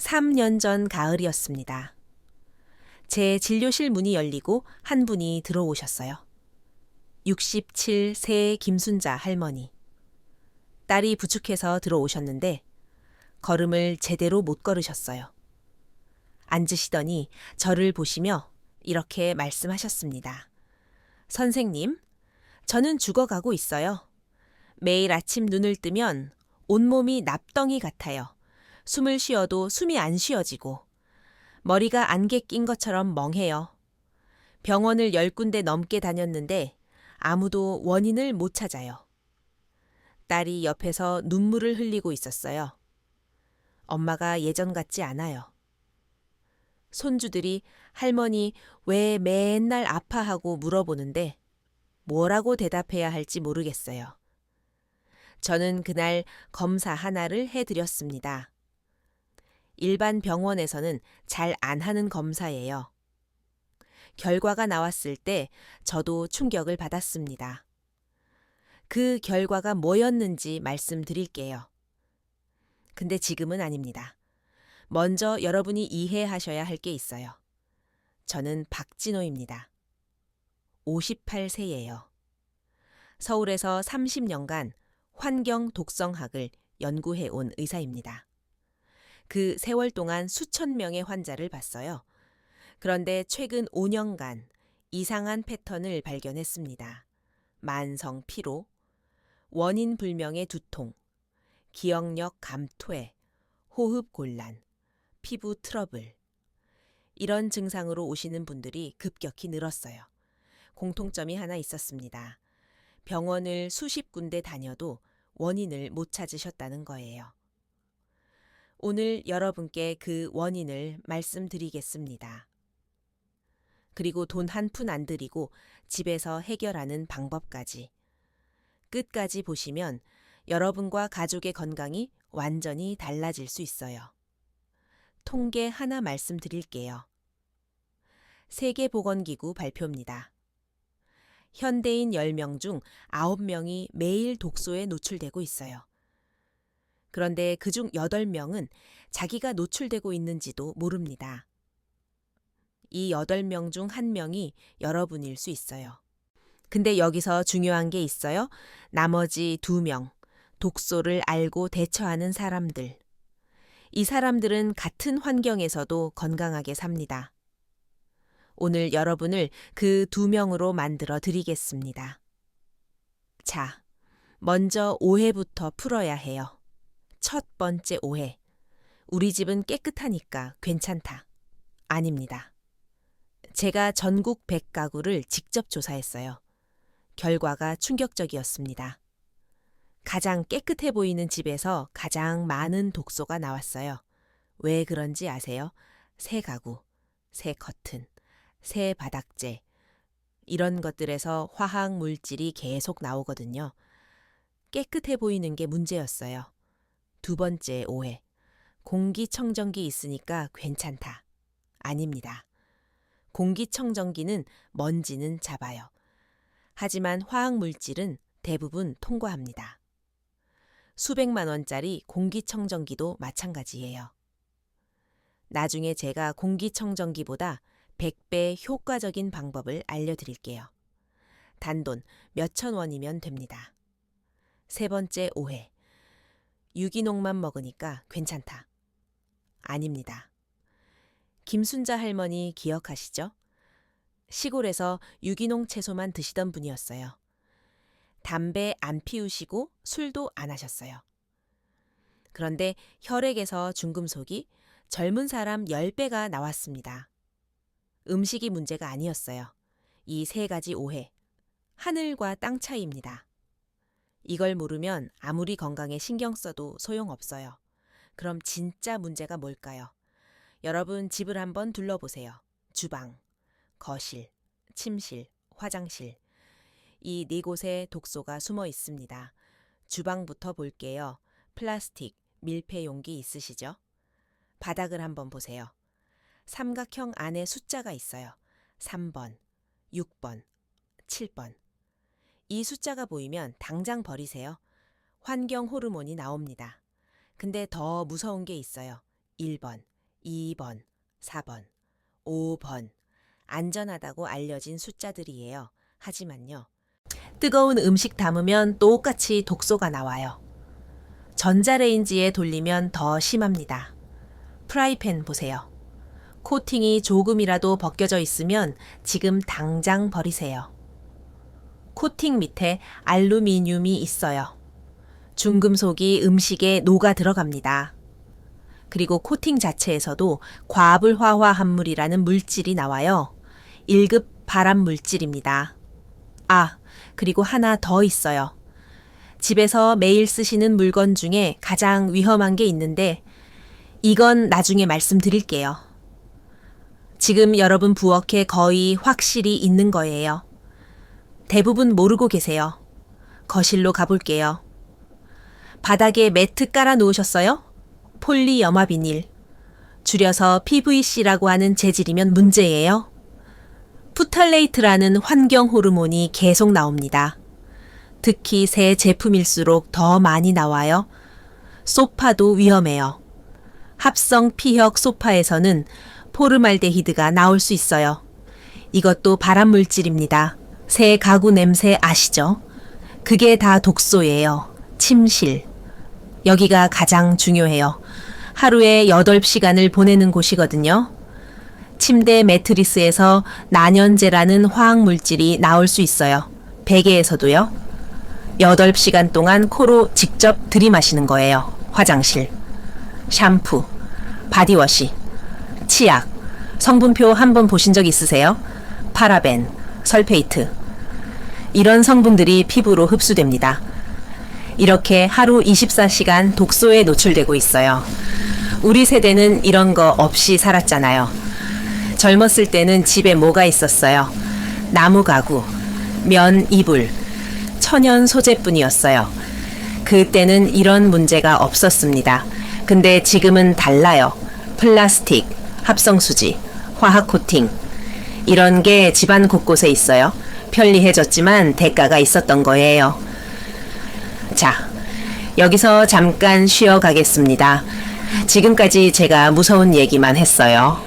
3년 전 가을이었습니다. 제 진료실 문이 열리고 한 분이 들어오셨어요. 67세 김순자 할머니. 딸이 부축해서 들어오셨는데 걸음을 제대로 못 걸으셨어요. 앉으시더니 저를 보시며 이렇게 말씀하셨습니다. 선생님, 저는 죽어가고 있어요. 매일 아침 눈을 뜨면 온몸이 납덩이 같아요. 숨을 쉬어도 숨이 안 쉬어지고 머리가 안개 낀 것처럼 멍해요. 병원을 10군데 넘게 다녔는데 아무도 원인을 못 찾아요. 딸이 옆에서 눈물을 흘리고 있었어요. 엄마가 예전 같지 않아요. 손주들이 할머니 왜 맨날 아파하고 물어보는데 뭐라고 대답해야 할지 모르겠어요. 저는 그날 검사 하나를 해드렸습니다. 일반 병원에서는 잘 안 하는 검사예요. 결과가 나왔을 때 저도 충격을 받았습니다. 그 결과가 뭐였는지 말씀드릴게요. 근데 지금은 아닙니다. 먼저 여러분이 이해하셔야 할 게 있어요. 저는 박진호입니다. 58세예요. 서울에서 30년간 환경 독성학을 연구해 온 의사입니다. 그 세월 동안 수천 명의 환자를 봤어요. 그런데 최근 5년간 이상한 패턴을 발견했습니다. 만성 피로, 원인 불명의 두통, 기억력 감퇴, 호흡 곤란, 피부 트러블. 이런 증상으로 오시는 분들이 급격히 늘었어요. 공통점이 하나 있었습니다. 병원을 수십 군데 다녀도 원인을 못 찾으셨다는 거예요. 오늘 여러분께 그 원인을 말씀드리겠습니다. 그리고 돈 한 푼 안 들이고 집에서 해결하는 방법까지. 끝까지 보시면 여러분과 가족의 건강이 완전히 달라질 수 있어요. 통계 하나 말씀드릴게요. 세계보건기구 발표입니다. 현대인 10명 중 9명이 매일 독소에 노출되고 있어요. 그런데 그중 8명은 자기가 노출되고 있는지도 모릅니다. 이 8명 중 1명이 여러분일 수 있어요. 근데 여기서 중요한 게 있어요. 나머지 2명, 독소를 알고 대처하는 사람들. 이 사람들은 같은 환경에서도 건강하게 삽니다. 오늘 여러분을 그 2명으로 만들어 드리겠습니다. 자, 먼저 오해부터 풀어야 해요. 첫 번째 오해. 우리 집은 깨끗하니까 괜찮다. 아닙니다. 제가 전국 100가구를 직접 조사했어요. 결과가 충격적이었습니다. 가장 깨끗해 보이는 집에서 가장 많은 독소가 나왔어요. 왜 그런지 아세요? 새 가구, 새 커튼, 새 바닥재. 이런 것들에서 화학 물질이 계속 나오거든요. 깨끗해 보이는 게 문제였어요. 두 번째 오해. 공기청정기 있으니까 괜찮다. 아닙니다. 공기청정기는 먼지는 잡아요. 하지만 화학물질은 대부분 통과합니다. 수백만 원짜리 공기청정기도 마찬가지예요. 나중에 제가 공기청정기보다 100배 효과적인 방법을 알려드릴게요. 단돈 몇천 원이면 됩니다. 세 번째 오해. 유기농만 먹으니까 괜찮다. 아닙니다. 김순자 할머니 기억하시죠? 시골에서 유기농 채소만 드시던 분이었어요. 담배 안 피우시고 술도 안 하셨어요. 그런데 혈액에서 중금속이 젊은 사람 10배가 나왔습니다. 음식이 문제가 아니었어요. 이 세 가지 오해. 하늘과 땅 차이입니다. 이걸 모르면 아무리 건강에 신경 써도 소용없어요. 그럼 진짜 문제가 뭘까요? 여러분 집을 한번 둘러보세요. 주방, 거실, 침실, 화장실. 이 4곳에 독소가 숨어 있습니다. 주방부터 볼게요. 플라스틱, 밀폐 용기 있으시죠? 바닥을 한번 보세요. 삼각형 안에 숫자가 있어요. 3번, 6번, 7번. 이 숫자가 보이면 당장 버리세요. 환경 호르몬이 나옵니다. 근데 더 무서운 게 있어요. 1번, 2번, 4번, 5번. 안전하다고 알려진 숫자들이에요. 하지만요. 뜨거운 음식 담으면 똑같이 독소가 나와요. 전자레인지에 돌리면 더 심합니다. 프라이팬 보세요. 코팅이 조금이라도 벗겨져 있으면 지금 당장 버리세요. 코팅 밑에 알루미늄이 있어요. 중금속이 음식에 녹아 들어갑니다. 그리고 코팅 자체에서도 과불화화 합물이라는 물질이 나와요. 1급 발암 물질입니다. 아, 그리고 하나 더 있어요. 집에서 매일 쓰시는 물건 중에 가장 위험한 게 있는데 이건 나중에 말씀드릴게요. 지금 여러분 부엌에 거의 확실히 있는 거예요. 대부분 모르고 계세요. 거실로 가볼게요. 바닥에 매트 깔아 놓으셨어요? 폴리염화비닐. 줄여서 PVC라고 하는 재질이면 문제예요. 푸탈레이트라는 환경 호르몬이 계속 나옵니다. 특히 새 제품일수록 더 많이 나와요. 소파도 위험해요. 합성 피혁 소파에서는 포르말데히드가 나올 수 있어요. 이것도 발암물질입니다. 새 가구 냄새 아시죠? 그게 다 독소예요. 침실. 여기가 가장 중요해요. 하루에 8시간을 보내는 곳이거든요. 침대 매트리스에서 난연제라는 화학물질이 나올 수 있어요. 베개에서도요. 8시간 동안 코로 직접 들이마시는 거예요. 화장실. 샴푸, 바디워시, 치약, 성분표 한번 보신 적 있으세요? 파라벤, 설페이트. 이런 성분들이 피부로 흡수됩니다. 이렇게 하루 24시간 독소에 노출되고 있어요. 우리 세대는 이런 거 없이 살았잖아요. 젊었을 때는 집에 뭐가 있었어요? 나무 가구, 면 이불, 천연 소재뿐이었어요. 그때는 이런 문제가 없었습니다. 근데 지금은 달라요. 플라스틱, 합성수지, 화학 코팅. 이런 게 집안 곳곳에 있어요. 편리해졌지만 대가가 있었던 거예요. 자, 여기서 잠깐 쉬어가겠습니다. 지금까지 제가 무서운 얘기만 했어요.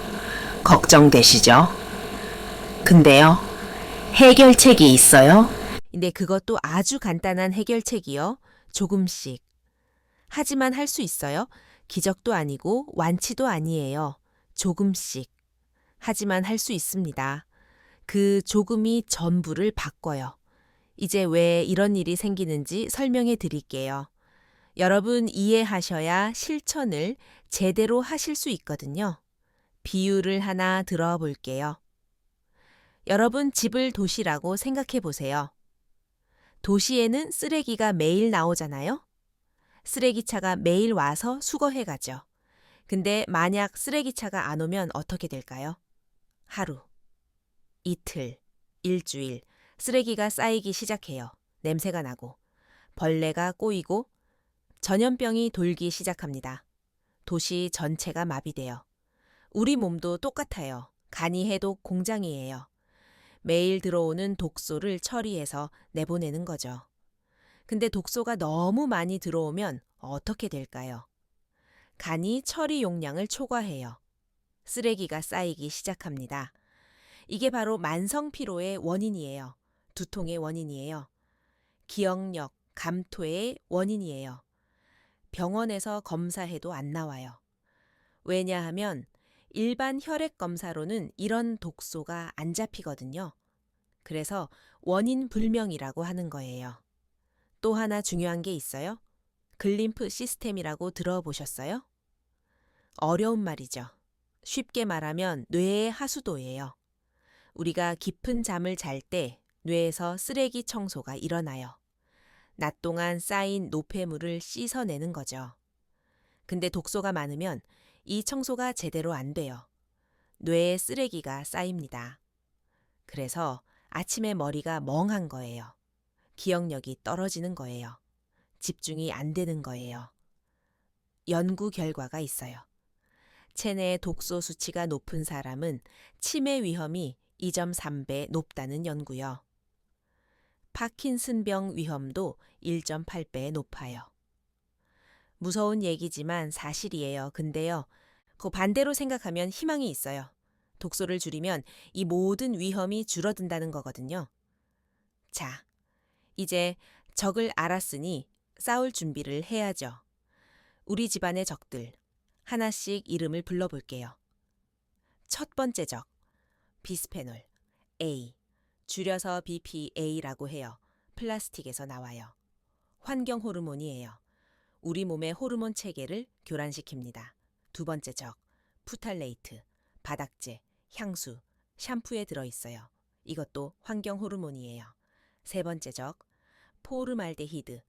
걱정되시죠? 근데요, 해결책이 있어요? 근데 그것도 아주 간단한 해결책이요. 조금씩. 하지만 할 수 있어요. 기적도 아니고 완치도 아니에요. 조금씩. 하지만 할 수 있습니다. 그 조금이 전부를 바꿔요. 이제 왜 이런 일이 생기는지 설명해 드릴게요. 여러분 이해하셔야 실천을 제대로 하실 수 있거든요. 비유를 하나 들어볼게요. 여러분 집을 도시라고 생각해 보세요. 도시에는 쓰레기가 매일 나오잖아요. 쓰레기차가 매일 와서 수거해 가죠. 근데 만약 쓰레기차가 안 오면 어떻게 될까요? 하루, 이틀, 일주일, 쓰레기가 쌓이기 시작해요. 냄새가 나고, 벌레가 꼬이고, 전염병이 돌기 시작합니다. 도시 전체가 마비돼요. 우리 몸도 똑같아요. 간이 해독 공장이에요. 매일 들어오는 독소를 처리해서 내보내는 거죠. 근데 독소가 너무 많이 들어오면 어떻게 될까요? 간이 처리 용량을 초과해요. 쓰레기가 쌓이기 시작합니다. 이게 바로 만성 피로의 원인이에요. 두통의 원인이에요. 기억력, 감퇴의 원인이에요. 병원에서 검사해도 안 나와요. 왜냐하면 일반 혈액 검사로는 이런 독소가 안 잡히거든요. 그래서 원인 불명이라고 하는 거예요. 또 하나 중요한 게 있어요. 글림프 시스템이라고 들어보셨어요? 어려운 말이죠. 쉽게 말하면 뇌의 하수도예요. 우리가 깊은 잠을 잘 때 뇌에서 쓰레기 청소가 일어나요. 낮 동안 쌓인 노폐물을 씻어내는 거죠. 근데 독소가 많으면 이 청소가 제대로 안 돼요. 뇌에 쓰레기가 쌓입니다. 그래서 아침에 머리가 멍한 거예요. 기억력이 떨어지는 거예요. 집중이 안 되는 거예요. 연구 결과가 있어요. 체내 독소 수치가 높은 사람은 치매 위험이 2.3배 높다는 연구요. 파킨슨병 위험도 1.8배 높아요. 무서운 얘기지만 사실이에요. 근데요, 그 반대로 생각하면 희망이 있어요. 독소를 줄이면 이 모든 위험이 줄어든다는 거거든요. 자, 이제 적을 알았으니 싸울 준비를 해야죠. 우리 집안의 적들, 하나씩 이름을 불러볼게요. 첫 번째 적, 비스페놀, A, 줄여서 BPA라고 해요. 플라스틱에서 나와요. 환경 호르몬이에요. 우리 몸의 호르몬 체계를 교란시킵니다. 두 번째 적, 푸탈레이트, 바닥재, 향수, 샴푸에 들어있어요. 이것도 환경 호르몬이에요. 세 번째 적, 포르말데히드,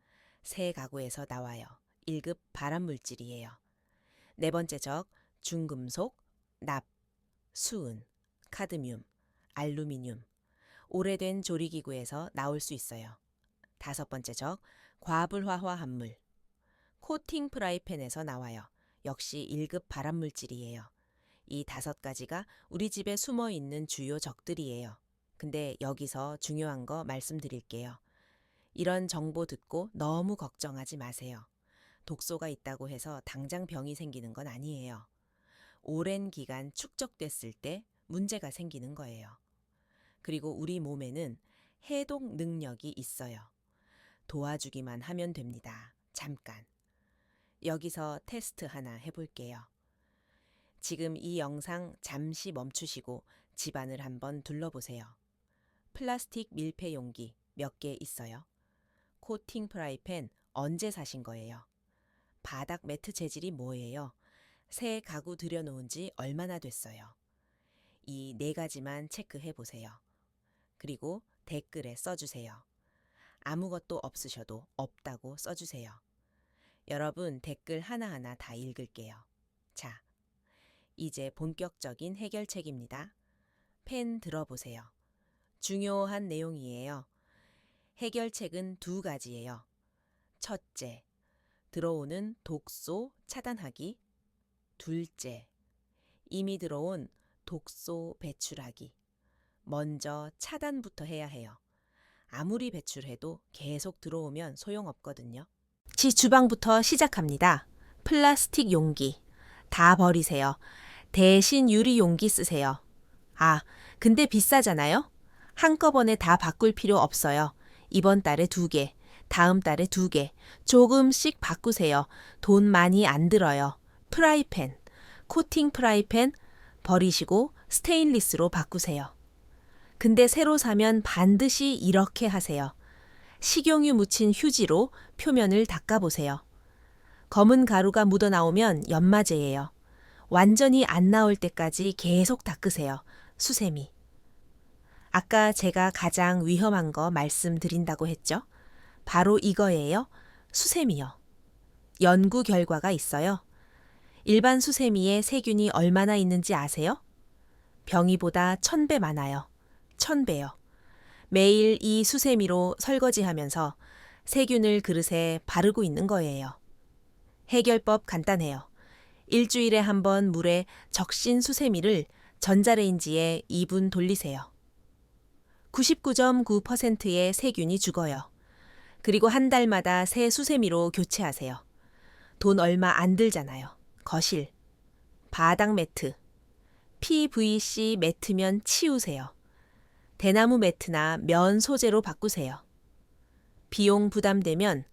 새 가구에서 나와요. 1급 발암물질이에요. 네 번째 적, 중금속, 납, 수은, 카드뮴, 알루미늄, 오래된 조리기구에서 나올 수 있어요. 다섯 번째 적, 과불화화 합물, 코팅 프라이팬에서 나와요. 역시 1급 발암물질이에요. 이 5가지가 우리 집에 숨어 있는 주요 적들이에요. 근데 여기서 중요한 거 말씀드릴게요. 이런 정보 듣고 너무 걱정하지 마세요. 독소가 있다고 해서 당장 병이 생기는 건 아니에요. 오랜 기간 축적됐을 때 문제가 생기는 거예요. 그리고 우리 몸에는 해독 능력이 있어요. 도와주기만 하면 됩니다. 잠깐. 여기서 테스트 하나 해볼게요. 지금 이 영상 잠시 멈추시고 집안을 한번 둘러보세요. 플라스틱 밀폐 용기 몇 개 있어요? 코팅 프라이팬 언제 사신 거예요? 바닥 매트 재질이 뭐예요? 새 가구 들여놓은 지 얼마나 됐어요? 이 4가지만 체크해 보세요. 그리고 댓글에 써주세요. 아무것도 없으셔도 없다고 써주세요. 여러분 댓글 하나하나 다 읽을게요. 자, 이제 본격적인 해결책입니다. 펜 들어보세요. 중요한 내용이에요. 해결책은 2가지예요. 첫째, 들어오는 독소 차단하기. 둘째, 이미 들어온 독소 배출하기. 먼저 차단부터 해야 해요. 아무리 배출해도 계속 들어오면 소용없거든요. 주방부터 시작합니다. 플라스틱 용기 다 버리세요. 대신 유리 용기 쓰세요. 아, 근데 비싸잖아요? 한꺼번에 다 바꿀 필요 없어요. 이번 달에 2개, 다음 달에 2개, 조금씩 바꾸세요. 돈 많이 안 들어요. 프라이팬, 코팅 프라이팬 버리시고 스테인리스로 바꾸세요. 근데 새로 사면 반드시 이렇게 하세요. 식용유 묻힌 휴지로 표면을 닦아보세요. 검은 가루가 묻어나오면 연마제예요. 완전히 안 나올 때까지 계속 닦으세요. 수세미. 아까 제가 가장 위험한 거 말씀드린다고 했죠? 바로 이거예요. 수세미요. 연구 결과가 있어요. 일반 수세미에 세균이 얼마나 있는지 아세요? 병이보다 1000배 많아요. 1000배요. 매일 이 수세미로 설거지하면서 세균을 그릇에 바르고 있는 거예요. 해결법 간단해요. 일주일에 한 번 물에 적신 수세미를 전자레인지에 2분 돌리세요. 99.9%의 세균이 죽어요. 그리고 한 달마다 새 수세미로 교체하세요. 돈 얼마 안 들잖아요. 거실, 바닥 매트, PVC 매트면 치우세요. 대나무 매트나 면 소재로 바꾸세요. 비용 부담되면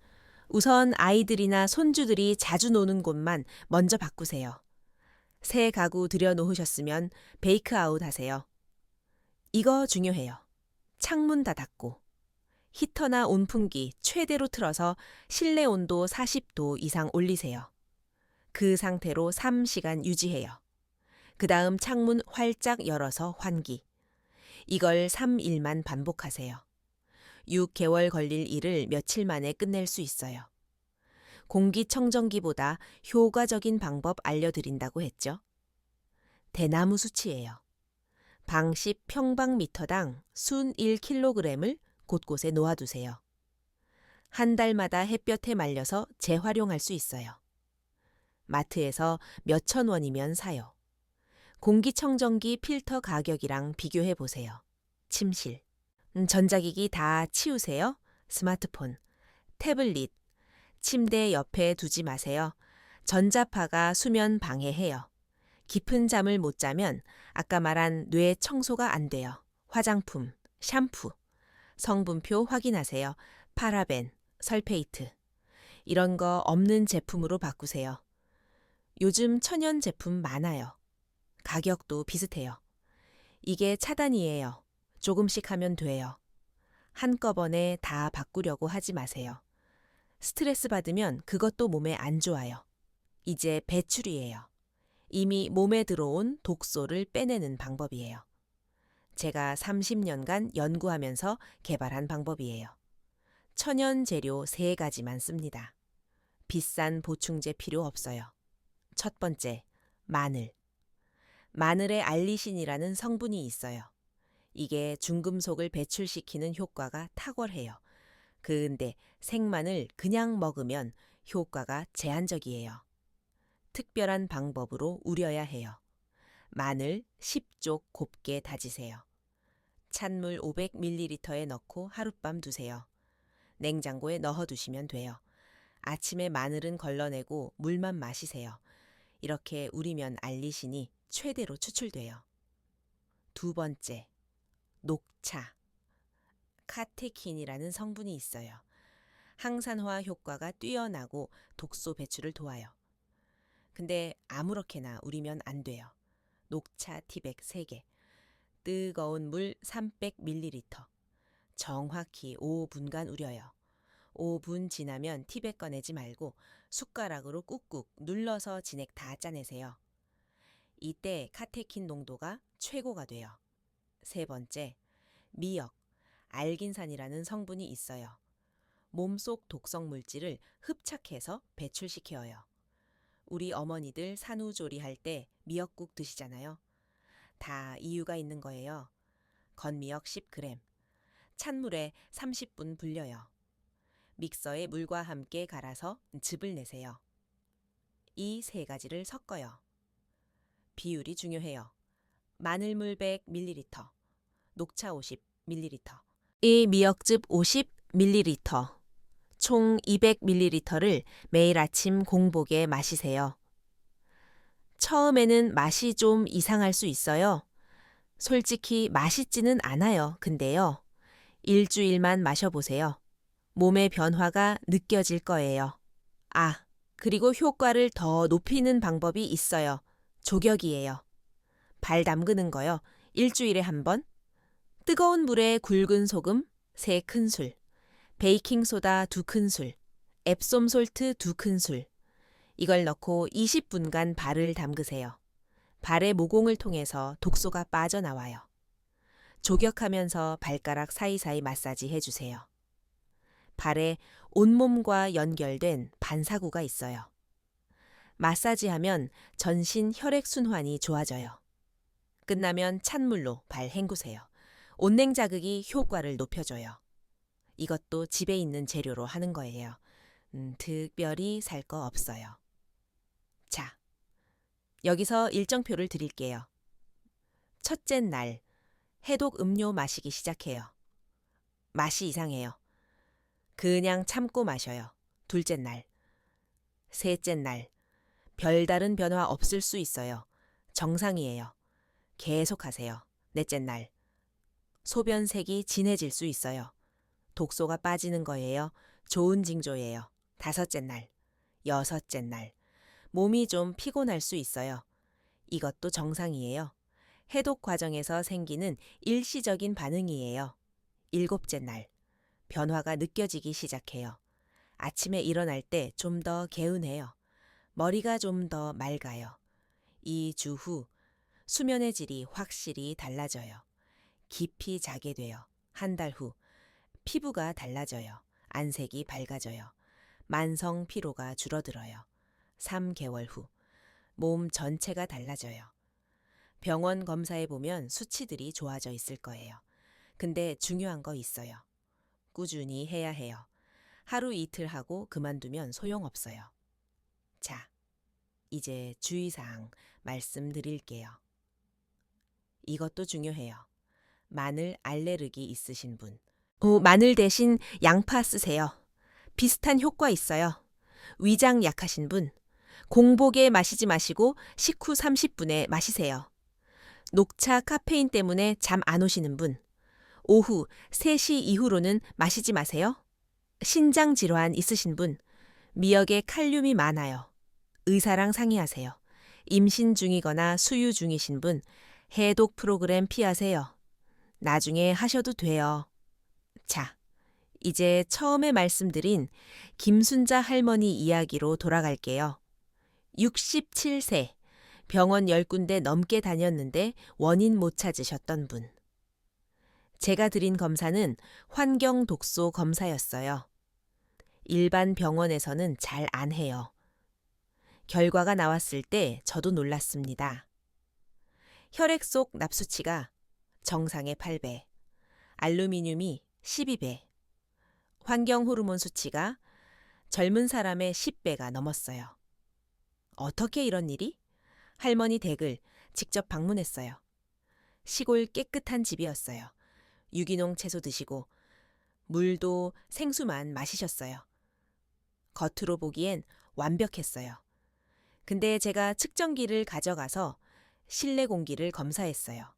우선 아이들이나 손주들이 자주 노는 곳만 먼저 바꾸세요. 새 가구 들여놓으셨으면 베이크아웃 하세요. 이거 중요해요. 창문 다 닫고 히터나 온풍기 최대로 틀어서 실내 온도 40도 이상 올리세요. 그 상태로 3시간 유지해요. 그 다음 창문 활짝 열어서 환기. 이걸 3일만 반복하세요. 6개월 걸릴 일을 며칠 만에 끝낼 수 있어요. 공기청정기보다 효과적인 방법 알려드린다고 했죠. 대나무 수치예요. 방 10평방미터당 순 1kg을 곳곳에 놓아두세요. 한 달마다 햇볕에 말려서 재활용할 수 있어요. 마트에서 몇천 원이면 사요. 공기청정기 필터 가격이랑 비교해 보세요. 침실. 전자기기 다 치우세요. 스마트폰, 태블릿, 침대 옆에 두지 마세요. 전자파가 수면 방해해요. 깊은 잠을 못 자면 아까 말한 뇌 청소가 안 돼요. 화장품, 샴푸, 성분표 확인하세요. 파라벤, 설페이트. 이런 거 없는 제품으로 바꾸세요. 요즘 천연 제품 많아요. 가격도 비슷해요. 이게 차단이에요. 조금씩 하면 돼요. 한꺼번에 다 바꾸려고 하지 마세요. 스트레스 받으면 그것도 몸에 안 좋아요. 이제 배출이에요. 이미 몸에 들어온 독소를 빼내는 방법이에요. 제가 30년간 연구하면서 개발한 방법이에요. 천연 재료 3가지만 씁니다. 비싼 보충제 필요 없어요. 첫 번째, 마늘. 마늘에 알리신이라는 성분이 있어요. 이게 중금속을 배출시키는 효과가 탁월해요. 근데 생마늘 그냥 먹으면 효과가 제한적이에요. 특별한 방법으로 우려야 해요. 마늘 10쪽 곱게 다지세요. 찬물 500ml에 넣고 하룻밤 두세요. 냉장고에 넣어두시면 돼요. 아침에 마늘은 걸러내고 물만 마시세요. 이렇게 우리면 알리신이 최대로 추출돼요. 두 번째, 녹차. 카테킨이라는 성분이 있어요. 항산화 효과가 뛰어나고 독소 배출을 도와요. 근데 아무렇게나 우리면 안 돼요. 녹차 티백 3개, 뜨거운 물 300ml, 정확히 5분간 우려요. 5분 지나면 티백 꺼내지 말고 숟가락으로 꾹꾹 눌러서 진액 다 짜내세요. 이때 카테킨 농도가 최고가 돼요. 세 번째, 미역, 알긴산이라는 성분이 있어요. 몸속 독성 물질을 흡착해서 배출시켜요. 우리 어머니들 산후조리할 때 미역국 드시잖아요. 다 이유가 있는 거예요. 건미역 10g, 찬물에 30분 불려요. 믹서에 물과 함께 갈아서 즙을 내세요. 이 3가지를 섞어요. 비율이 중요해요. 마늘물 100ml, 녹차 50ml, 이 미역즙 50ml, 총 200ml를 매일 아침 공복에 마시세요. 처음에는 맛이 좀 이상할 수 있어요. 솔직히 맛있지는 않아요. 근데요, 일주일만 마셔보세요. 몸의 변화가 느껴질 거예요. 아, 그리고 효과를 더 높이는 방법이 있어요. 조격이에요. 발 담그는 거요. 일주일에 한 번. 뜨거운 물에 굵은 소금 3큰술, 베이킹소다 2큰술, 앱솜솔트 2큰술. 이걸 넣고 20분간 발을 담그세요. 발의 모공을 통해서 독소가 빠져나와요. 조격하면서 발가락 사이사이 마사지 해주세요. 발에 온몸과 연결된 반사구가 있어요. 마사지하면 전신 혈액순환이 좋아져요. 끝나면 찬물로 발 헹구세요. 온냉 자극이 효과를 높여줘요. 이것도 집에 있는 재료로 하는 거예요. 특별히 살 거 없어요. 자, 여기서 일정표를 드릴게요. 첫째 날, 해독 음료 마시기 시작해요. 맛이 이상해요. 그냥 참고 마셔요. 둘째 날. 셋째 날, 별다른 변화 없을 수 있어요. 정상이에요. 계속하세요. 넷째 날, 소변색이 진해질 수 있어요. 독소가 빠지는 거예요. 좋은 징조예요. 다섯째 날, 여섯째 날, 몸이 좀 피곤할 수 있어요. 이것도 정상이에요. 해독 과정에서 생기는 일시적인 반응이에요. 일곱째 날, 변화가 느껴지기 시작해요. 아침에 일어날 때 좀 더 개운해요. 머리가 좀 더 맑아요. 2주 후 수면의 질이 확실히 달라져요. 깊이 자게 돼요. 한 달 후 피부가 달라져요. 안색이 밝아져요. 만성 피로가 줄어들어요. 3개월 후 몸 전체가 달라져요. 병원 검사해 보면 수치들이 좋아져 있을 거예요. 근데 중요한 거 있어요. 꾸준히 해야 해요. 하루 이틀 하고 그만두면 소용없어요. 자, 이제 주의사항 말씀드릴게요. 이것도 중요해요. 마늘 알레르기 있으신 분. 마늘 대신 양파 쓰세요. 비슷한 효과 있어요. 위장 약하신 분, 공복에 마시지 마시고 식후 30분에 마시세요. 녹차 카페인 때문에 잠 안 오시는 분, 오후 3시 이후로는 마시지 마세요. 신장 질환 있으신 분, 미역에 칼륨이 많아요. 의사랑 상의하세요. 임신 중이거나 수유 중이신 분, 해독 프로그램 피하세요. 나중에 하셔도 돼요. 자, 이제 처음에 말씀드린 김순자 할머니 이야기로 돌아갈게요. 67세, 병원 10군데 넘게 다녔는데 원인 못 찾으셨던 분. 제가 드린 검사는 환경 독소 검사였어요. 일반 병원에서는 잘 안 해요. 결과가 나왔을 때 저도 놀랐습니다. 혈액 속 납수치가 정상의 8배, 알루미늄이 12배, 환경 호르몬 수치가 젊은 사람의 10배가 넘었어요. 어떻게 이런 일이? 할머니 댁을 직접 방문했어요. 시골 깨끗한 집이었어요. 유기농 채소 드시고 물도 생수만 마시셨어요. 겉으로 보기엔 완벽했어요. 근데 제가 측정기를 가져가서 실내 공기를 검사했어요.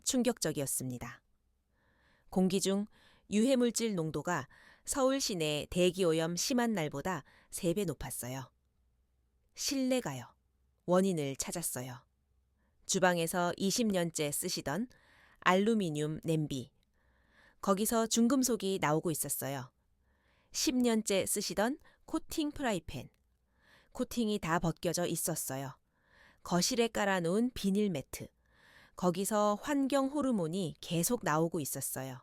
충격적이었습니다. 공기 중 유해물질 농도가 서울 시내 대기오염 심한 날보다 3배 높았어요. 실내가요. 원인을 찾았어요. 주방에서 20년째 쓰시던 알루미늄 냄비. 거기서 중금속이 나오고 있었어요. 10년째 쓰시던 코팅 프라이팬. 코팅이 다 벗겨져 있었어요. 거실에 깔아놓은 비닐 매트. 거기서 환경 호르몬이 계속 나오고 있었어요.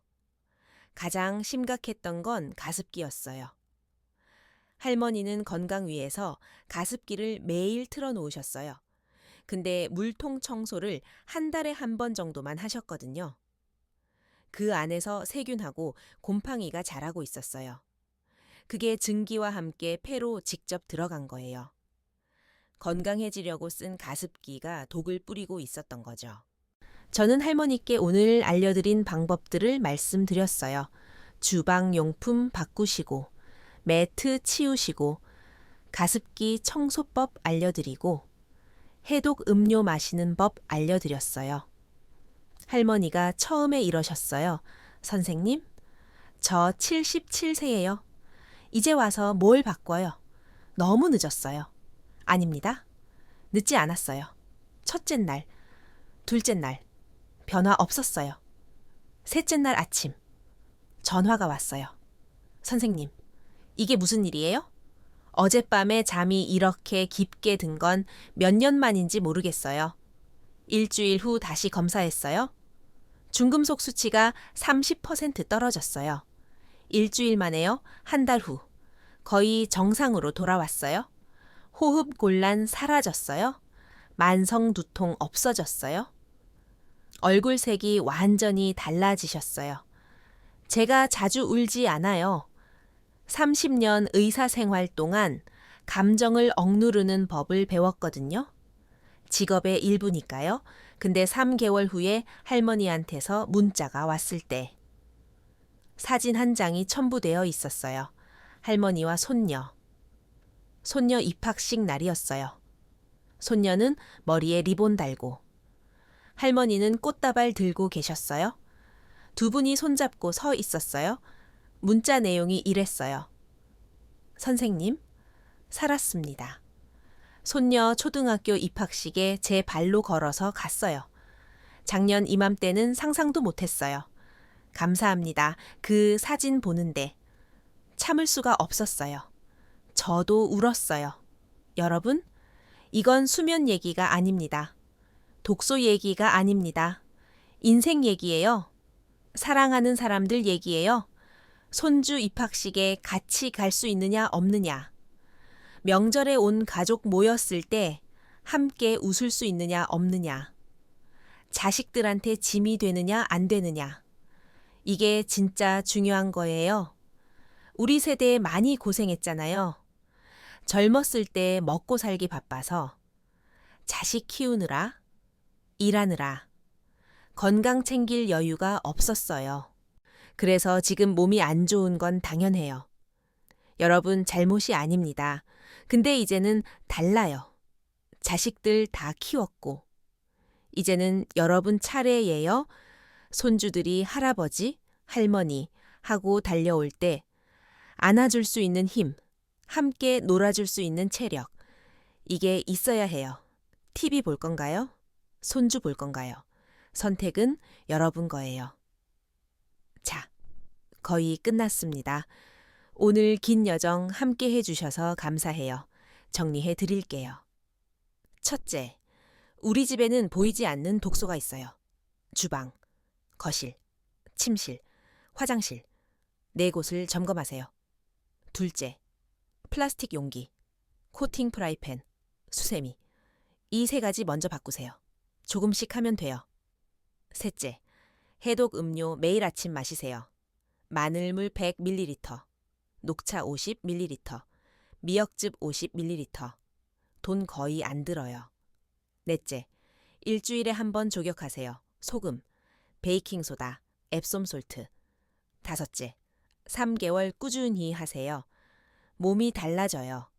가장 심각했던 건 가습기였어요. 할머니는 건강 위해서 가습기를 매일 틀어놓으셨어요. 근데 물통 청소를 한 달에 한 번 정도만 하셨거든요. 그 안에서 세균하고 곰팡이가 자라고 있었어요. 그게 증기와 함께 폐로 직접 들어간 거예요. 건강해지려고 쓴 가습기가 독을 뿌리고 있었던 거죠. 저는 할머니께 오늘 알려드린 방법들을 말씀드렸어요. 주방용품 바꾸시고, 매트 치우시고, 가습기 청소법 알려드리고, 해독 음료 마시는 법 알려드렸어요. 할머니가 처음에 이러셨어요. 선생님, 저 77세예요. 이제 와서 뭘 바꿔요? 너무 늦었어요. 아닙니다. 늦지 않았어요. 첫째 날, 둘째 날, 변화 없었어요. 셋째 날 아침, 전화가 왔어요. 선생님, 이게 무슨 일이에요? 어젯밤에 잠이 이렇게 깊게 든 건 몇 년 만인지 모르겠어요. 일주일 후 다시 검사했어요. 중금속 수치가 30% 떨어졌어요. 일주일 만에요. 한 달 후. 거의 정상으로 돌아왔어요. 호흡 곤란 사라졌어요. 만성 두통 없어졌어요. 얼굴색이 완전히 달라지셨어요. 제가 자주 울지 않아요. 30년 의사 생활 동안 감정을 억누르는 법을 배웠거든요. 직업의 일부니까요. 근데 3개월 후에 할머니한테서 문자가 왔을 때 사진 한 장이 첨부되어 있었어요. 할머니와 손녀. 손녀 입학식 날이었어요. 손녀는 머리에 리본 달고 할머니는 꽃다발 들고 계셨어요. 두 분이 손잡고 서 있었어요. 문자 내용이 이랬어요. 선생님, 살았습니다. 손녀 초등학교 입학식에 제 발로 걸어서 갔어요. 작년 이맘때는 상상도 못했어요. 감사합니다. 그 사진 보는데 참을 수가 없었어요. 저도 울었어요. 여러분, 이건 수면 얘기가 아닙니다. 독소 얘기가 아닙니다. 인생 얘기예요. 사랑하는 사람들 얘기예요. 손주 입학식에 같이 갈 수 있느냐 없느냐. 명절에 온 가족 모였을 때 함께 웃을 수 있느냐 없느냐. 자식들한테 짐이 되느냐 안 되느냐. 이게 진짜 중요한 거예요. 우리 세대 많이 고생했잖아요. 젊었을 때 먹고 살기 바빠서 자식 키우느라, 일하느라, 건강 챙길 여유가 없었어요. 그래서 지금 몸이 안 좋은 건 당연해요. 여러분 잘못이 아닙니다. 근데 이제는 달라요. 자식들 다 키웠고. 이제는 여러분 차례예요. 손주들이 할아버지, 할머니 하고 달려올 때 안아줄 수 있는 힘, 함께 놀아줄 수 있는 체력, 이게 있어야 해요. TV 볼 건가요? 손주 볼 건가요? 선택은 여러분 거예요. 자, 거의 끝났습니다. 오늘 긴 여정 함께 해주셔서 감사해요. 정리해 드릴게요. 첫째, 우리 집에는 보이지 않는 독소가 있어요. 주방, 거실, 침실, 화장실, 네 곳을 점검하세요. 둘째, 플라스틱 용기, 코팅 프라이팬, 수세미. 이 세 가지 먼저 바꾸세요. 조금씩 하면 돼요. 셋째, 해독 음료 매일 아침 마시세요. 마늘물 100ml, 녹차 50ml, 미역즙 50ml. 돈 거의 안 들어요. 넷째, 일주일에 한 번 조격하세요. 소금, 베이킹소다, 앱솜솔트. 다섯째, 3개월 꾸준히 하세요. 몸이 달라져요.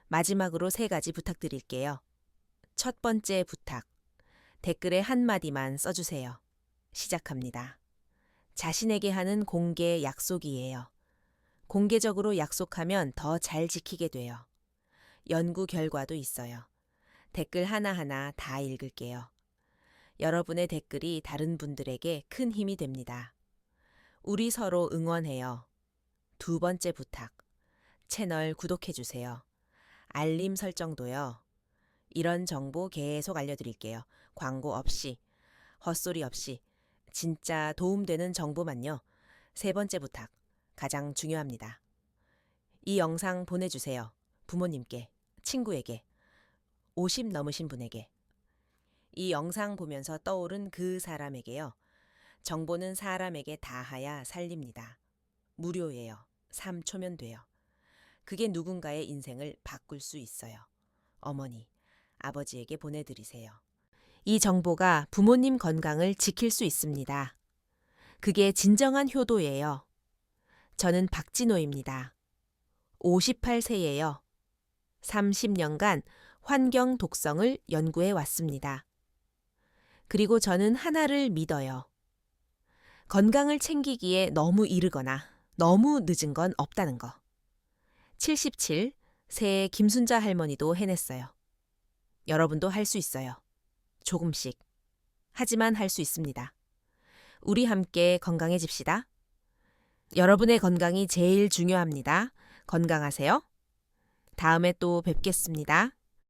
마지막으로 세 가지 부탁드릴게요. 첫 번째 부탁. 댓글에 한마디만 써주세요. 시작합니다. 자신에게 하는 공개 약속이에요. 공개적으로 약속하면 더 잘 지키게 돼요. 연구 결과도 있어요. 댓글 하나하나 다 읽을게요. 여러분의 댓글이 다른 분들에게 큰 힘이 됩니다. 우리 서로 응원해요. 두 번째 부탁. 채널 구독해주세요. 알림 설정도요. 이런 정보 계속 알려드릴게요. 광고 없이, 헛소리 없이, 진짜 도움되는 정보만요. 세 번째 부탁, 가장 중요합니다. 이 영상 보내주세요. 부모님께, 친구에게, 50 넘으신 분에게. 이 영상 보면서 떠오른 그 사람에게요. 정보는 사람에게 닿아야 살립니다. 무료예요. 3초면 돼요. 그게 누군가의 인생을 바꿀 수 있어요. 어머니, 아버지에게 보내드리세요. 이 정보가 부모님 건강을 지킬 수 있습니다. 그게 진정한 효도예요. 저는 박진호입니다. 58세예요. 30년간 환경 독성을 연구해 왔습니다. 그리고 저는 하나를 믿어요. 건강을 챙기기에 너무 이르거나 너무 늦은 건 없다는 거. 77, 새 김순자 할머니도 해냈어요. 여러분도 할 수 있어요. 조금씩. 하지만 할 수 있습니다. 우리 함께 건강해집시다. 여러분의 건강이 제일 중요합니다. 건강하세요. 다음에 또 뵙겠습니다.